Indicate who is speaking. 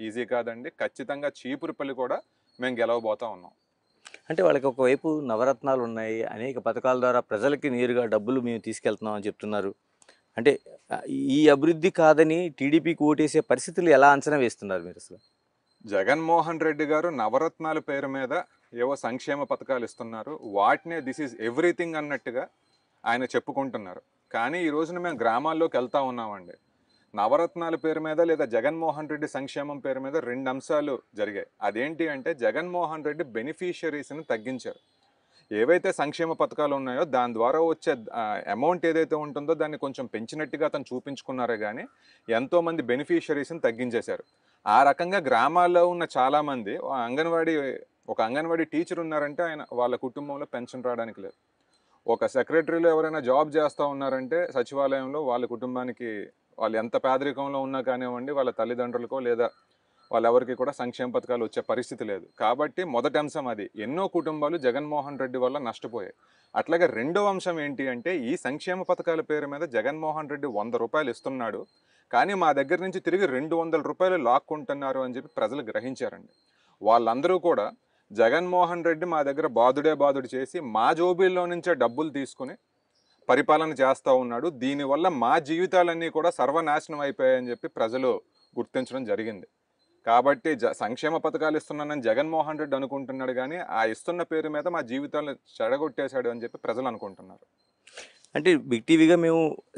Speaker 1: Easy కాదండి. ఖచ్చితంగా చీపురుపల్లి కూడా మేము గెలవబోతా ఉన్నాం.
Speaker 2: అంటే వాళ్ళకి ఒకవైపు నవరత్నాలు ఉన్నాయి. అనేక పథకాల ద్వారా ప్రజలకి నేరుగా డబ్బులు మేము తీసుకెళ్తున్నాం అని చెప్తున్నారు. అంటే ఈ అభివృద్ధి కాదని టీడీపీకి ఓటేసే పరిస్థితులు ఎలా అంచనా వేస్తున్నారు మీరు అసలు?
Speaker 1: జగన్మోహన్ రెడ్డి గారు నవరత్నాల పేరు మీద ఏవో సంక్షేమ పథకాలు ఇస్తున్నారు. వాటినే దిస్ ఈజ్ ఎవ్రీథింగ్ అన్నట్టుగా ఆయన చెప్పుకుంటున్నారు. కానీ ఈ రోజున మేము గ్రామాల్లోకి వెళ్తా ఉన్నామండి. నవరత్నాల పేరు మీద లేదా జగన్మోహన్ రెడ్డి సంక్షేమం పేరు మీద 2 అంశాలు జరిగాయి. అదేంటి అంటే జగన్మోహన్ రెడ్డి బెనిఫిషియరీస్ని తగ్గించారు. ఏవైతే సంక్షేమ పథకాలు ఉన్నాయో దాని ద్వారా వచ్చే అమౌంట్ ఏదైతే ఉంటుందో దాన్ని కొంచెం పెంచినట్టుగా అతను చూపించుకున్నారే కానీ ఎంతోమంది బెనిఫిషియరీస్ని తగ్గించేశారు. ఆ రకంగా గ్రామాల్లో ఉన్న చాలామంది ఒక అంగన్వాడీ టీచర్ ఉన్నారంటే ఆయన వాళ్ళ కుటుంబంలో పెన్షన్ రావడానికి లేదు. ఒక సెక్రటరీలో ఎవరైనా జాబ్ చేస్తూ ఉన్నారంటే సచివాలయంలో వాళ్ళ కుటుంబానికి వాళ్ళు ఎంత పేదరికంలో ఉన్నా కానివ్వండి వాళ్ళ తల్లిదండ్రులకో లేదా వాళ్ళెవరికి కూడా సంక్షేమ పథకాలు వచ్చే పరిస్థితి లేదు. కాబట్టి మొదటి అంశం అది. ఎన్నో కుటుంబాలు జగన్మోహన్ రెడ్డి వల్ల నష్టపోయాయి. అట్లాగే రెండో అంశం ఏంటి అంటే ఈ సంక్షేమ పథకాల పేరు మీద జగన్మోహన్ రెడ్డి ₹100 ఇస్తున్నాడు. కానీ మా దగ్గర నుంచి తిరిగి ₹200 లాక్కుంటున్నారు అని చెప్పి ప్రజలు గ్రహించారండి. వాళ్ళందరూ కూడా జగన్మోహన్ రెడ్డి మా దగ్గర బాదుడు చేసి మా జోబీల్లో నుంచే డబ్బులు తీసుకుని పరిపాలన చేస్తూ ఉన్నాడు. దీనివల్ల మా జీవితాలన్నీ కూడా సర్వనాశనం అయిపోయాయని చెప్పి ప్రజలు గుర్తించడం జరిగింది. కాబట్టి సంక్షేమ పథకాలు ఇస్తున్నానని జగన్మోహన్ రెడ్డి అనుకుంటున్నాడు కానీ ఆ ఇస్తున్న పేరు మీద మా జీవితాలను చెడగొట్టేశాడు అని చెప్పి ప్రజలు అనుకుంటున్నారు.
Speaker 2: అంటే బిగ్ టీవీగా మేము